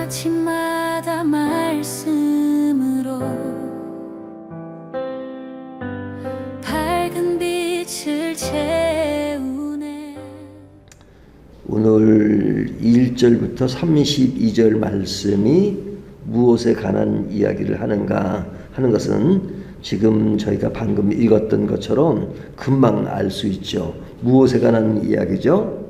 아침마다 말씀으로 밝은 빛을 채우네. 오늘 1절부터 32절 말씀이 무엇에 관한 이야기를 하는가 하는 것은 지금 저희가 방금 읽었던 것처럼 금방 알 수 있죠. 무엇에 관한 이야기죠?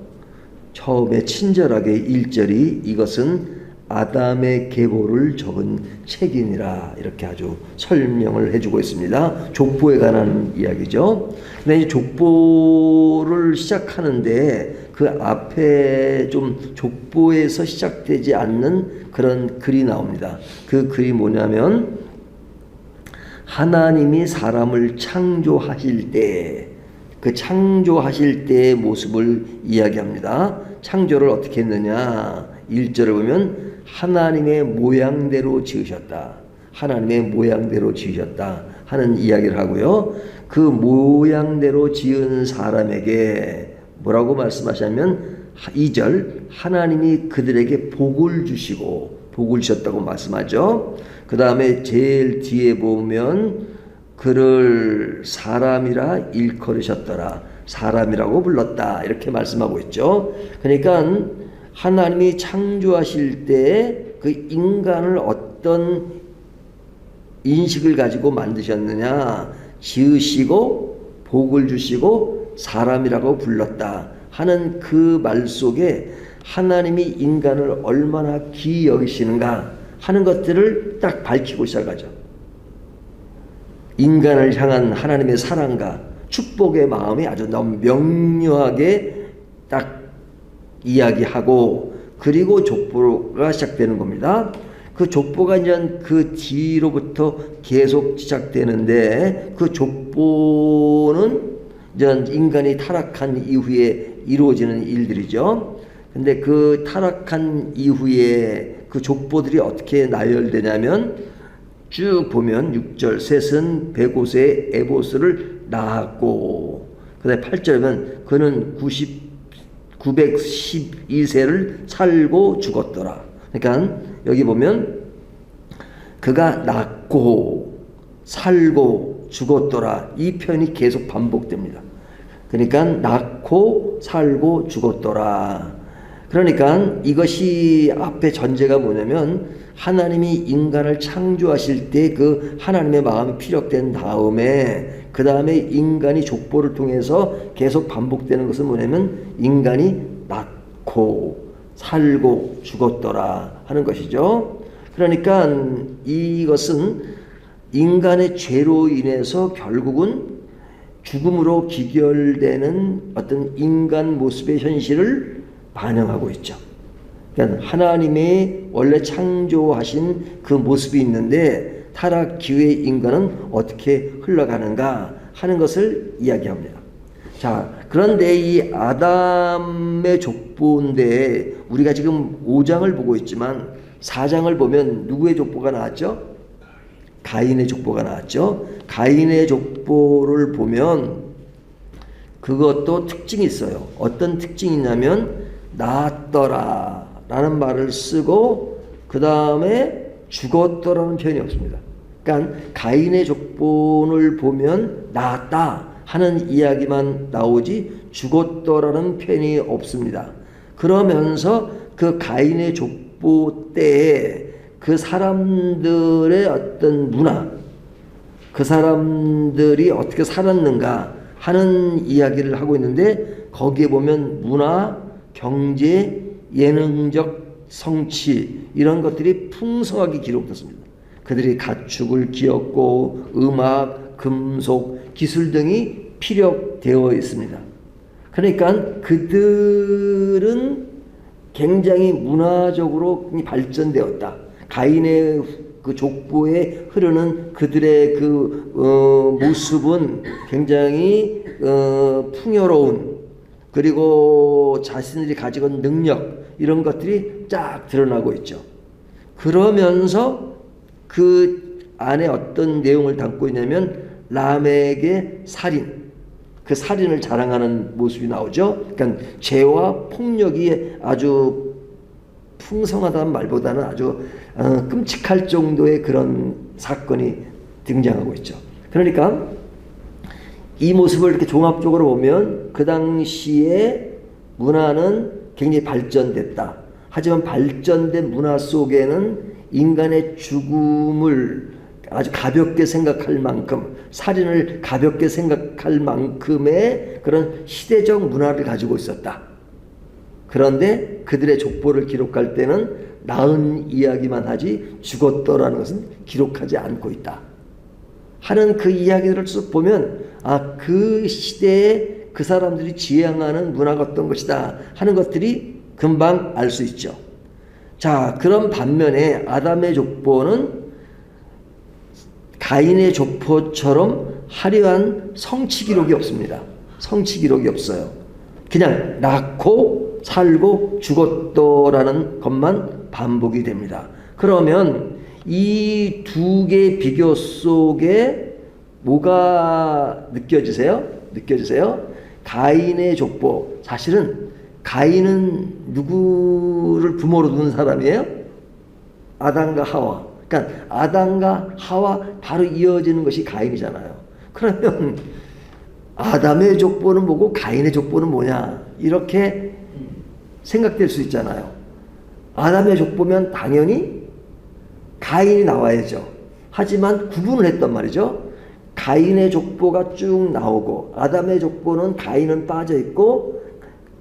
처음에 친절하게 1절이 이것은 아담의 계보를 적은 책이니라 이렇게 아주 설명을 해주고 있습니다. 족보에 관한 이야기죠. 근데 이 족보를 시작하는데 그 앞에 좀 족보에서 시작되지 않는 그런 글이 나옵니다. 그 글이 뭐냐면 하나님이 사람을 창조하실 때 그 창조하실 때의 모습을 이야기합니다. 창조를 어떻게 했느냐 1절을 보면 하나님의 모양대로 지으셨다. 하나님의 모양대로 지으셨다 하는 이야기를 하고요. 그 모양대로 지은 사람에게 뭐라고 말씀하시냐면 2절 하나님이 그들에게 복을 주셨다고 말씀하죠. 그 다음에 제일 뒤에 보면 그를 사람이라 일컬으셨더라. 사람이라고 불렀다. 이렇게 말씀하고 있죠. 그러니까 하나님이 창조하실 때 그 인간을 어떤 인식을 가지고 만드셨느냐. 지으시고 복을 주시고 사람이라고 불렀다 하는 그 말 속에 하나님이 인간을 얼마나 귀히 여기시는가 하는 것들을 딱 밝히고 시작하죠. 인간을 향한 하나님의 사랑과 축복의 마음이 아주 너무 명료하게 딱 이야기하고 그리고 족보가 시작되는 겁니다. 그 족보가 이제 그 뒤로부터 계속 시작되는데 그 족보는 이제 인간이 타락한 이후에 이루어지는 일들이죠. 근데 그 타락한 이후에 그 족보들이 어떻게 나열되냐면 쭉 보면 6절 셋은 베곳의 에보스를 낳았고 그 다음에 8절이면 그는 912세를 살고 죽었더라. 그러니까 여기 보면 그가 낳고 살고 죽었더라 이 표현이 계속 반복됩니다. 그러니까 낳고 살고 죽었더라. 그러니까 이것이 앞에 전제가 뭐냐면 하나님이 인간을 창조하실 때 그 하나님의 마음이 피력된 다음에 그 다음에 인간이 족보를 통해서 계속 반복되는 것은 뭐냐면 인간이 낳고 살고 죽었더라 하는 것이죠. 그러니까 이것은 인간의 죄로 인해서 결국은 죽음으로 기결되는 어떤 인간 모습의 현실을 반영하고 있죠. 그러니까 하나님의 원래 창조하신 그 모습이 있는데 타락 기후의 인간은 어떻게 흘러가는가 하는 것을 이야기합니다. 자, 그런데 이 아담의 족보인데 우리가 지금 5장을 보고 있지만 4장을 보면 누구의 족보가 나왔죠? 가인의 족보가 나왔죠. 가인의 족보를 보면 그것도 특징이 있어요. 어떤 특징이 있냐면 낳았더라 라는 말을 쓰고 그 다음에 죽었더라는 표현이 없습니다. 그러니까 가인의 족본을 보면 낳았다 하는 이야기만 나오지 죽었더라는 표현이 없습니다. 그러면서 그 가인의 족보 때에 그 사람들의 어떤 문화, 그 사람들이 어떻게 살았는가 하는 이야기를 하고 있는데 거기에 보면 문화, 경제, 예능적 성취 이런 것들이 풍성하게 기록됐습니다. 그들이 가축을 기었고 음악, 금속, 기술 등이 피력되어 있습니다. 그러니까 그들은 굉장히 문화적으로 발전되었다. 가인의 그 족보에 흐르는 그들의 그 모습은 굉장히 풍요로운 그리고 자신들이 가지고 있는 능력 이런 것들이 쫙 드러나고 있죠. 그러면서 그 안에 어떤 내용을 담고 있냐면 라멕의 살인, 그 살인을 자랑하는 모습이 나오죠. 그러니까 죄와 폭력이 아주 풍성하다는 말보다는 아주 끔찍할 정도의 그런 사건이 등장하고 있죠. 그러니까 이 모습을 이렇게 종합적으로 보면 그 당시에 문화는 굉장히 발전됐다. 하지만 발전된 문화 속에는 인간의 죽음을 아주 가볍게 생각할 만큼, 살인을 가볍게 생각할 만큼의 그런 시대적 문화를 가지고 있었다. 그런데 그들의 족보를 기록할 때는 나은 이야기만 하지 죽었더라는 것은 기록하지 않고 있다 하는 그 이야기들을 쭉 보면 그 시대에 그 사람들이 지향하는 문화가 어떤 것이다 하는 것들이 금방 알 수 있죠. 자, 그런 반면에 아담의 족보는 가인의 족보처럼 화려한 성취 기록이 없습니다. 성취 기록이 없어요. 그냥 낳고 살고 죽었더라는 것만 반복이 됩니다. 그러면 이 두 개의 비교 속에 뭐가 느껴지세요? 가인의 족보. 사실은 가인은 누구를 부모로 둔 사람이에요? 아담과 하와. 그러니까 아담과 하와 바로 이어지는 것이 가인이잖아요. 그러면 아담의 족보는 뭐고 가인의 족보는 뭐냐? 이렇게 생각될 수 있잖아요. 아담의 족보면 당연히 가인이 나와야죠. 하지만 구분을 했단 말이죠. 가인의 족보가 쭉 나오고 아담의 족보는 가인은 빠져있고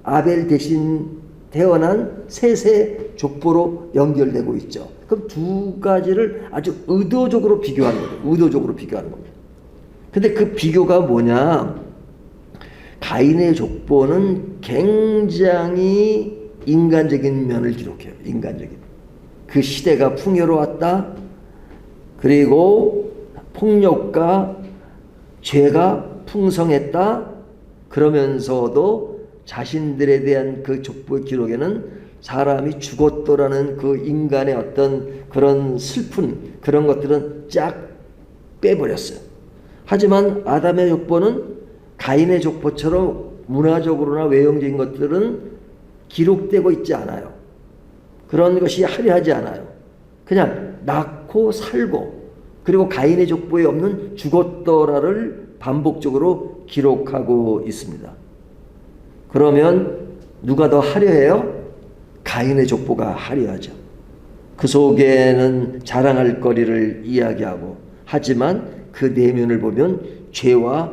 아벨 대신 태어난 셋의 족보로 연결되고 있죠. 그럼 두 가지를 아주 의도적으로 비교하는 겁니다. 근데 그 비교가 뭐냐? 가인의 족보는 굉장히 인간적인 면을 기록해요. 인간적인. 그 시대가 풍요로웠다. 그리고 폭력과 죄가 풍성했다. 그러면서도 자신들에 대한 그 족보의 기록에는 사람이 죽었더라는 그 인간의 어떤 그런 슬픈 그런 것들은 쫙 빼버렸어요. 하지만 아담의 족보는 가인의 족보처럼 문화적으로나 외형적인 것들은 기록되고 있지 않아요. 그런 것이 화려하지 않아요. 그냥 낳고 살고 그리고 가인의 족보에 없는 죽었더라를 반복적으로 기록하고 있습니다. 그러면 누가 더 화려해요? 가인의 족보가 화려하죠. 그 속에는 자랑할 거리를 이야기하고 하지만 그 내면을 보면 죄와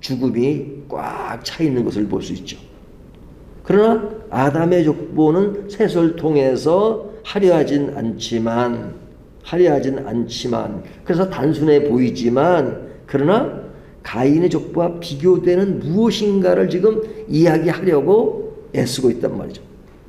죽음이 꽉 차 있는 것을 볼 수 있죠. 그러나 아담의 족보는 셋을 통해서 화려하진 않지만 그래서 단순해 보이지만 그러나 가인의 족보와 비교되는 무엇인가를 지금 이야기하려고 애쓰고 있단 말이죠.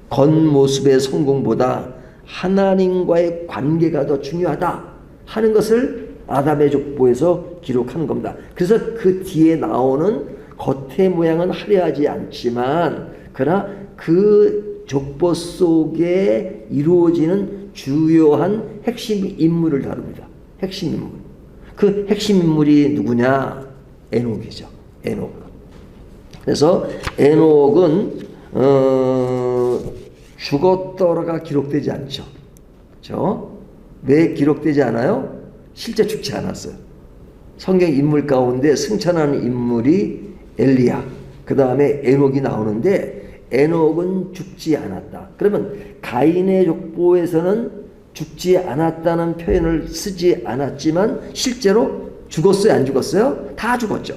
겉모습의 성공보다 하나님과의 관계가 더 중요하다 하는 것을 아담의 족보에서 기록하는 겁니다. 그래서 그 뒤에 나오는 겉의 모양은 화려하지 않지만 그러나 그 족보 속에 이루어지는 주요한 핵심 인물을 다룹니다. 핵심 인물. 그 핵심 인물이 누구냐? 에녹이죠. 에녹. 그래서 에녹은 죽었더라가 기록되지 않죠. 그렇죠? 왜 기록되지 않아요? 실제 죽지 않았어요. 성경 인물 가운데 승천하는 인물이 엘리야, 그 다음에 에녹이 나오는데 에녹은 죽지 않았다. 그러면 가인의 족보에서는 죽지 않았다는 표현을 쓰지 않았지만 실제로 죽었어요? 안 죽었어요? 다 죽었죠.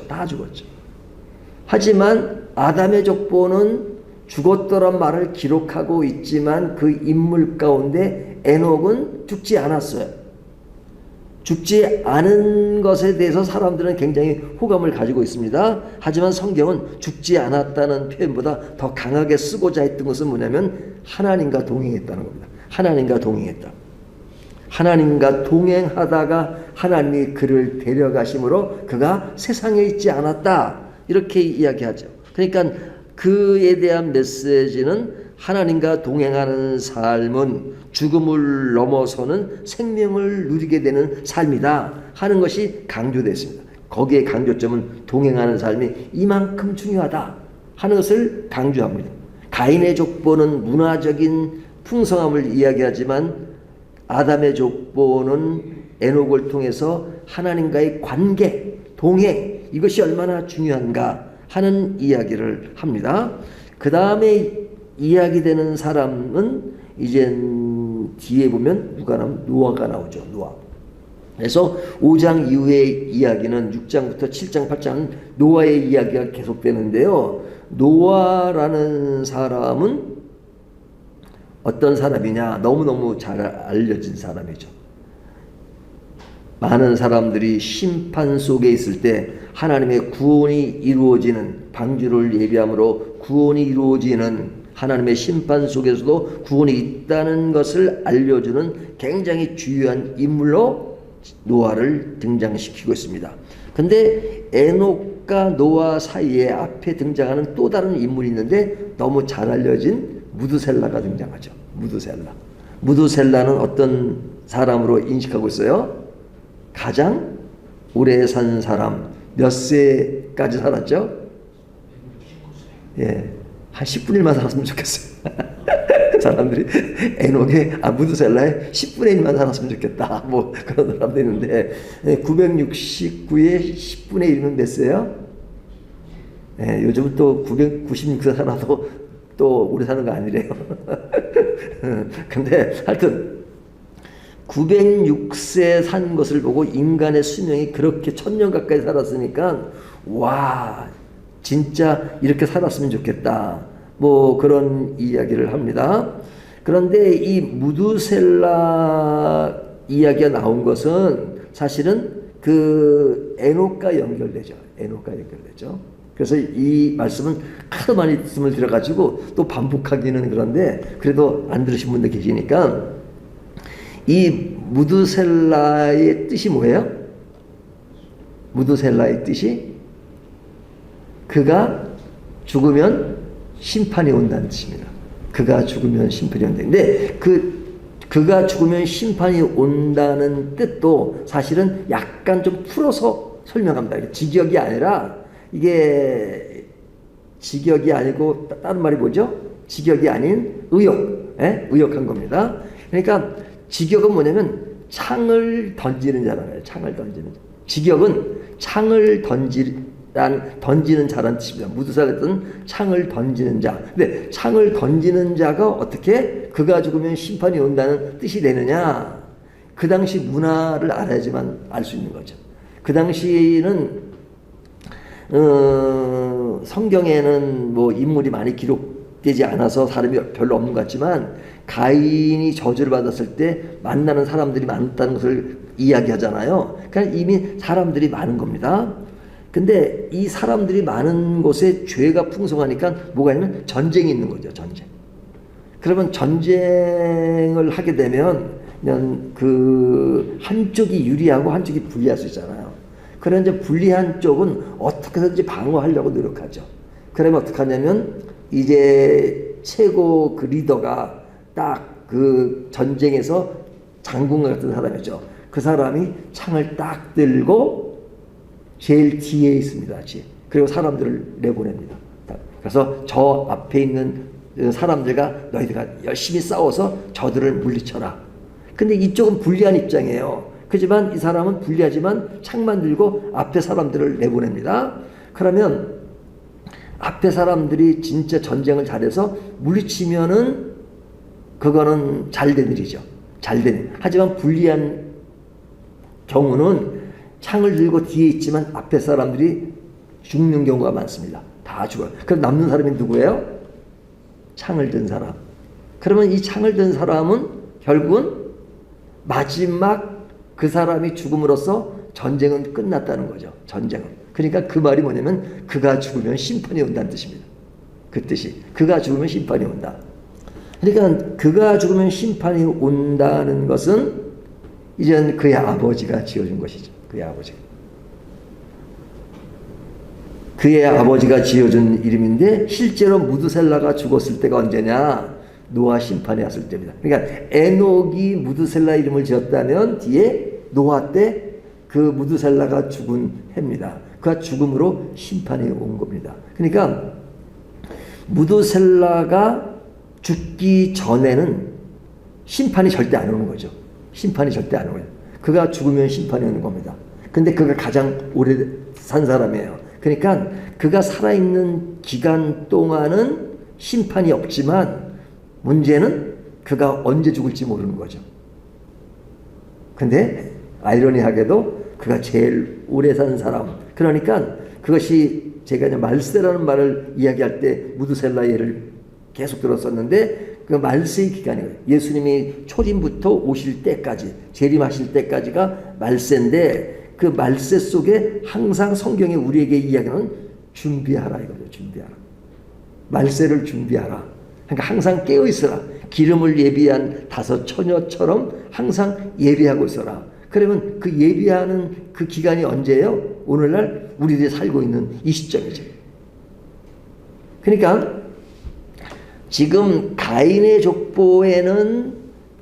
하지만 아담의 족보는 죽었더란 말을 기록하고 있지만 그 인물 가운데 에녹은 죽지 않았어요. 죽지 않은 것에 대해서 사람들은 굉장히 호감을 가지고 있습니다. 하지만 성경은 죽지 않았다는 표현보다 더 강하게 쓰고자 했던 것은 뭐냐면 하나님과 동행했다는 겁니다. 하나님과 동행하다가 하나님이 그를 데려가심으로 그가 세상에 있지 않았다. 이렇게 이야기하죠. 그러니까 그에 대한 메시지는 하나님과 동행하는 삶은 죽음을 넘어서는 생명을 누리게 되는 삶이다 하는 것이 강조됐습니다. 거기에 강조점은 동행하는 삶이 이만큼 중요하다 하는 것을 강조합니다. 가인의 족보는 문화적인 풍성함을 이야기하지만 아담의 족보는 에녹을 통해서 하나님과의 관계, 동행, 이것이 얼마나 중요한가 하는 이야기를 합니다. 그 다음에 이야기되는 사람은 이제 뒤에 보면 누가 나오면 노아가 나오죠. 노아. 그래서 5장 이후의 이야기는 6장부터 7장, 8장은 노아의 이야기가 계속되는데요. 노아라는 사람은 어떤 사람이냐? 너무너무 잘 알려진 사람이죠. 많은 사람들이 심판 속에 있을 때 하나님의 구원이 이루어지는, 방주를 예비함으로 구원이 이루어지는 하나님의 심판 속에서도 구원이 있다는 것을 알려주는 굉장히 중요한 인물로 노아를 등장시키고 있습니다. 근데 에녹과 노아 사이에 앞에 등장하는 또 다른 인물이 있는데 너무 잘 알려진 무드셀라가 등장하죠. 무드셀라는 어떤 사람으로 인식하고 있어요? 가장 오래 산 사람. 몇 세까지 살았죠? 예, 한 10분의 1만 살았으면 좋겠어요. 사람들이 에녹의 무드셀라의 10분의 1만 살았으면 좋겠다, 뭐 그런 사람도 있는데 969에 10분의 1이면 몇 세요? 예, 요즘 또 996세 살아도 또 오래 사는 거 아니래요. 근데 하여튼 906세 산 것을 보고 인간의 수명이 그렇게 1000년 가까이 살았으니까 와, 진짜 이렇게 살았으면 좋겠다, 뭐 그런 이야기를 합니다. 그런데 이 무드셀라 이야기가 나온 것은 사실은 그 에녹과 연결되죠. 그래서 이 말씀은 하도 많이 말씀을 들어가지고 또 반복하기는 그런데 그래도 안 들으신 분들 계시니까, 이 무드셀라의 뜻이 뭐예요? 무드셀라의 뜻이 그가 죽으면 심판이 온다는 뜻입니다. 그가 죽으면 심판이 온다는데 그가 죽으면 심판이 온다는 뜻도 사실은 약간 좀 풀어서 설명합니다. 직역이 아니라, 이게 직역이 아니고 다른 말이 뭐죠? 직역이 아닌 의역, 의역한 겁니다. 그러니까 직역은 뭐냐면 창을 던지는 자라요. 창을 던지는 자. 직역은 창을 던지는 자라는 뜻입니다. 무드셀라는 창을 던지는 자. 근데 창을 던지는 자가 어떻게 그가 죽으면 심판이 온다는 뜻이 되느냐? 그 당시 문화를 알아야지만 알 수 있는 거죠. 그 당시에는 성경에는 뭐 인물이 많이 기록되지 않아서 사람이 별로 없는 것 같지만, 가인이 저주를 받았을 때 만나는 사람들이 많다는 것을 이야기하잖아요. 그러니까 이미 사람들이 많은 겁니다. 근데 이 사람들이 많은 곳에 죄가 풍성하니까 뭐가 있냐면 전쟁이 있는 거죠. 전쟁. 그러면 전쟁을 하게 되면 그냥 그 한쪽이 유리하고 한쪽이 불리할 수 있잖아요. 그런 이제 불리한 쪽은 어떻게든지 방어하려고 노력하죠. 그러면 어떻게 하냐면 이제 최고 그 리더가 딱 그 전쟁에서 장군 같은 사람이죠. 그 사람이 창을 딱 들고 제일 뒤에 있습니다. 그리고 사람들을 내보냅니다. 그래서 저 앞에 있는 사람들과 너희들가 열심히 싸워서 저들을 물리쳐라. 근데 이쪽은 불리한 입장이에요. 그렇지만 이 사람은 불리하지만 창만 들고 앞에 사람들을 내보냅니다. 그러면 앞에 사람들이 진짜 전쟁을 잘해서 물리치면은 그거는 잘된 일이죠. 잘된 일. 하지만 불리한 경우는 창을 들고 뒤에 있지만 앞에 사람들이 죽는 경우가 많습니다. 다 죽어요. 그럼 남는 사람이 누구예요? 창을 든 사람. 그러면 이 창을 든 사람은 결국은 마지막 그 사람이 죽음으로써 전쟁은 끝났다는 거죠. 전쟁은. 그러니까 그 말이 뭐냐면 그가 죽으면 심판이 온다는 뜻입니다. 그 뜻이. 그가 죽으면 심판이 온다. 그러니까 그가 죽으면 심판이 온다는 것은 이젠 그의 아버지가 지어준 것이죠. 그의 아버지가 지어준 이름인데 실제로 무드셀라가 죽었을 때가 언제냐? 노아 심판이 왔을 때입니다. 그러니까 에녹이 무드셀라 이름을 지었다면 뒤에 노아 때 그 무드셀라가 죽은 해입니다. 그가 죽음으로 심판이 온 겁니다. 그러니까 무드셀라가 죽기 전에는 심판이 절대 안 오는 거죠. 심판이 절대 안 오요. 그가 죽으면 심판이 오는 겁니다. 근데 그가 가장 오래 산 사람이에요. 그러니까 그가 살아있는 기간 동안은 심판이 없지만 문제는 그가 언제 죽을지 모르는 거죠. 근데 아이러니하게도 그가 제일 오래 산 사람. 그러니까 그것이 제가 이제 말세라는 말을 이야기할 때 무드셀라 예를 계속 들었었는데 그 말세의 기간이에요. 예수님이 초림부터 오실 때까지, 재림하실 때까지가 말세인데 그 말세 속에 항상 성경에 우리에게 이야기하는 준비하라 이거죠. 준비하라. 말세를 준비하라. 그러니까 항상 깨어 있어라. 기름을 예비한 5 처녀처럼 항상 예비하고 있어라. 그러면 그 예비하는 그 기간이 언제예요? 오늘날 우리들이 살고 있는 이 시점이죠. 그러니까 지금 가인의 족보에는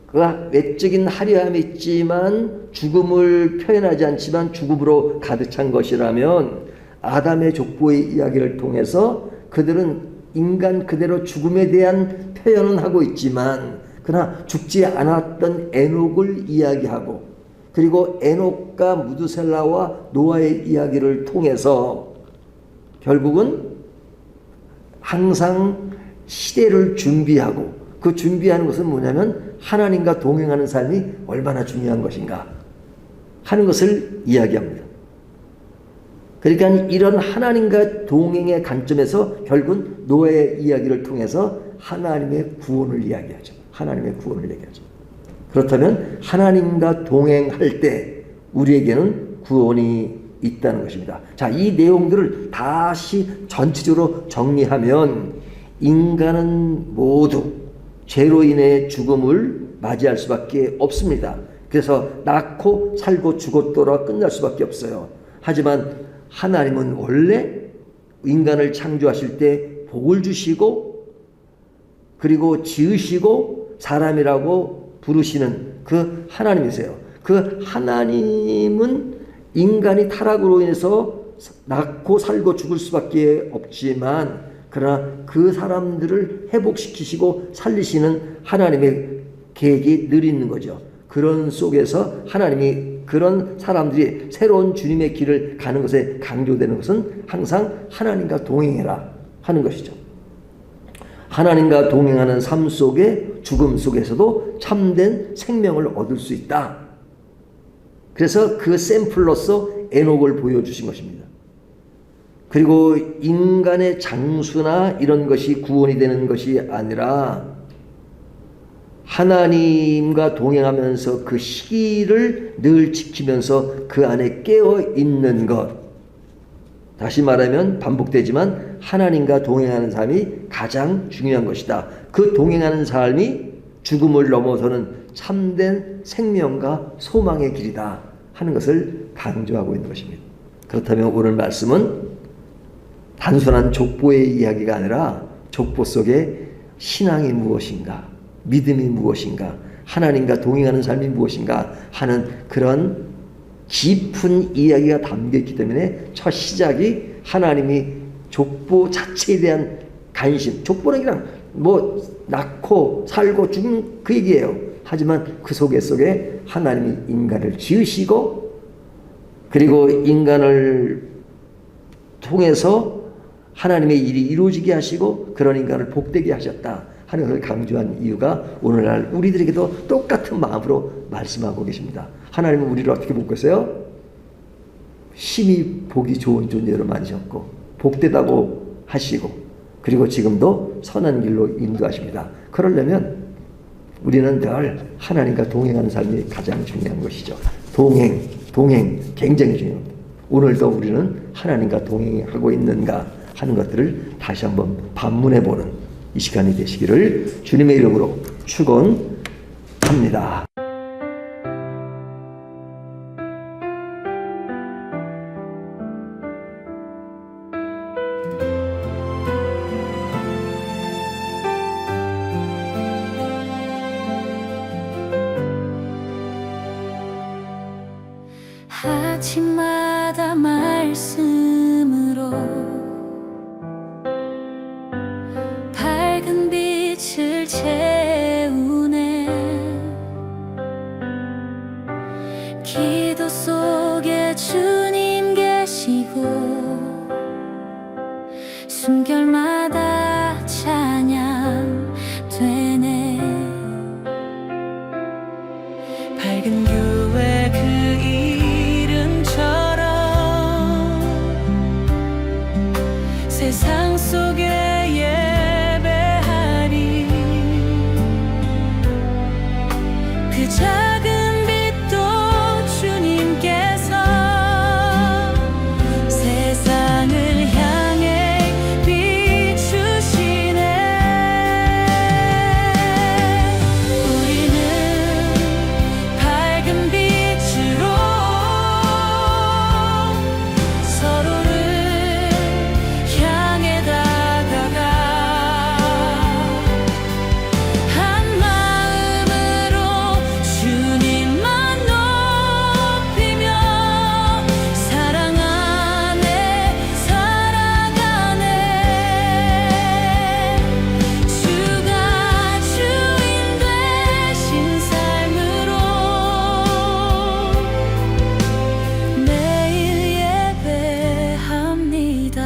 그가 외적인 화려함이 있지만 죽음을 표현하지 않지만 죽음으로 가득 찬 것이라면 아담의 족보의 이야기를 통해서 그들은 인간 그대로 죽음에 대한 표현은 하고 있지만 그러나 죽지 않았던 에녹을 이야기하고 그리고 에녹과 무드셀라와 노아의 이야기를 통해서 결국은 항상 시대를 준비하고 그 준비하는 것은 뭐냐면 하나님과 동행하는 삶이 얼마나 중요한 것인가 하는 것을 이야기합니다. 그러니까 이런 하나님과 동행의 관점에서 결국은 노아의 이야기를 통해서 하나님의 구원을 이야기하죠. 하나님의 구원을 얘기하죠. 그렇다면 하나님과 동행할 때 우리에게는 구원이 있다는 것입니다. 자, 이 내용들을 다시 전체적으로 정리하면 인간은 모두 죄로 인해 죽음을 맞이할 수밖에 없습니다. 그래서 낳고 살고 죽었더라 끝날 수밖에 없어요. 하지만 하나님은 원래 인간을 창조하실 때 복을 주시고 그리고 지으시고 사람이라고 부르시는 그 하나님이세요. 그 하나님은 인간이 타락으로 인해서 낳고 살고 죽을 수밖에 없지만 그러나 그 사람들을 회복시키시고 살리시는 하나님의 계획이 늘 있는 거죠. 그런 속에서 하나님이 그런 사람들이 새로운 주님의 길을 가는 것에 강조되는 것은 항상 하나님과 동행해라 하는 것이죠. 하나님과 동행하는 삶 속에 죽음 속에서도 참된 생명을 얻을 수 있다. 그래서 그 샘플로서 에녹을 보여주신 것입니다. 그리고 인간의 장수나 이런 것이 구원이 되는 것이 아니라 하나님과 동행하면서 그 시기를 늘 지키면서 그 안에 깨어 있는 것. 다시 말하면 반복되지만 하나님과 동행하는 삶이 가장 중요한 것이다. 그 동행하는 삶이 죽음을 넘어서는 참된 생명과 소망의 길이다 하는 것을 강조하고 있는 것입니다. 그렇다면 오늘 말씀은 단순한 족보의 이야기가 아니라 족보 속에 신앙이 무엇인가, 믿음이 무엇인가, 하나님과 동행하는 삶이 무엇인가 하는 그런 깊은 이야기가 담겨있기 때문에 첫 시작이 하나님이 족보 자체에 대한 관심, 족보는 그냥 뭐 낳고 살고 죽는 그 얘기예요. 하지만 그 속에 하나님이 인간을 지으시고 그리고 인간을 통해서 하나님의 일이 이루어지게 하시고 그런 인간을 복되게 하셨다 하는 것을 강조한 이유가 오늘날 우리들에게도 똑같은 마음으로 말씀하고 계십니다. 하나님은 우리를 어떻게 보겠어요? 심히 보기 좋은 존재로 만드셨고 복되다고 하시고 그리고 지금도 선한 길로 인도하십니다. 그러려면 우리는 늘 하나님과 동행하는 삶이 가장 중요한 것이죠. 동행 굉장히 중요합니다. 오늘도 우리는 하나님과 동행하고 있는가 하는 것들을 다시 한번 반문해보는 이 시간이 되시기를 주님의 이름으로 축원합니다. 아침마다 말씀으로 밝은 빛을 채우네 기도 속에 주님 계시고 숨결마다 찬양 되네. 밝은 교회 그 이름처럼 세상 속에 예배하리. 그 작은 빛도 주님께서 세상을 향해 비추시네. 우리는 밝은 빛으로 서로를 향해 다가가 한 마음으로 주님만 높이며 사랑 안에 살아가네. 주가 주인 되신 삶으로 매일 예배합니다.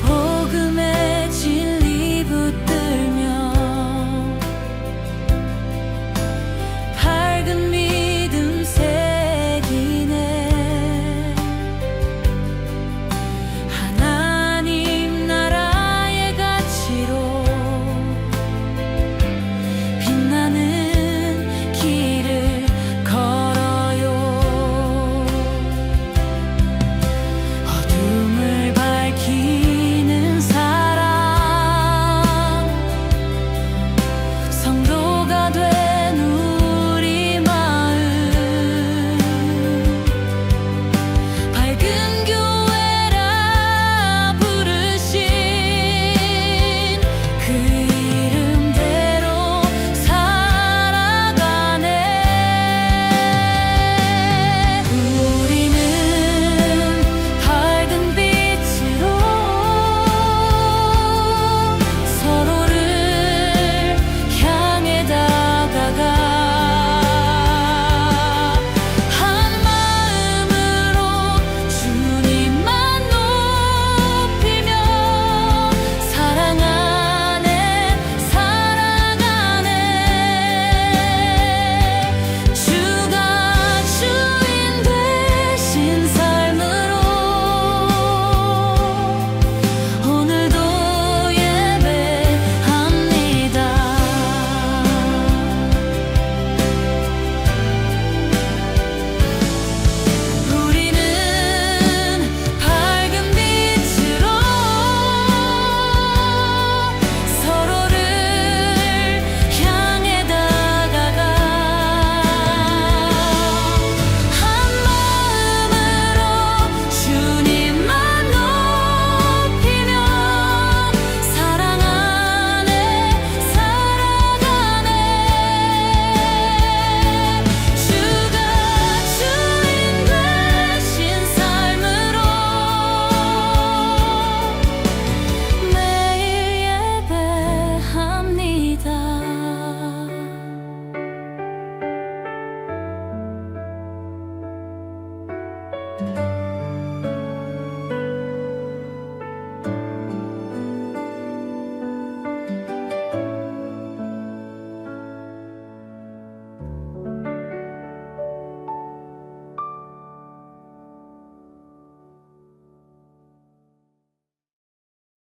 복음의 진리 붙들며 밝은 믿음 새기네. 하나님 나라의 가치로 빛나는 길을 걸어요. 어둠을 밝히는 사랑 성도가 돼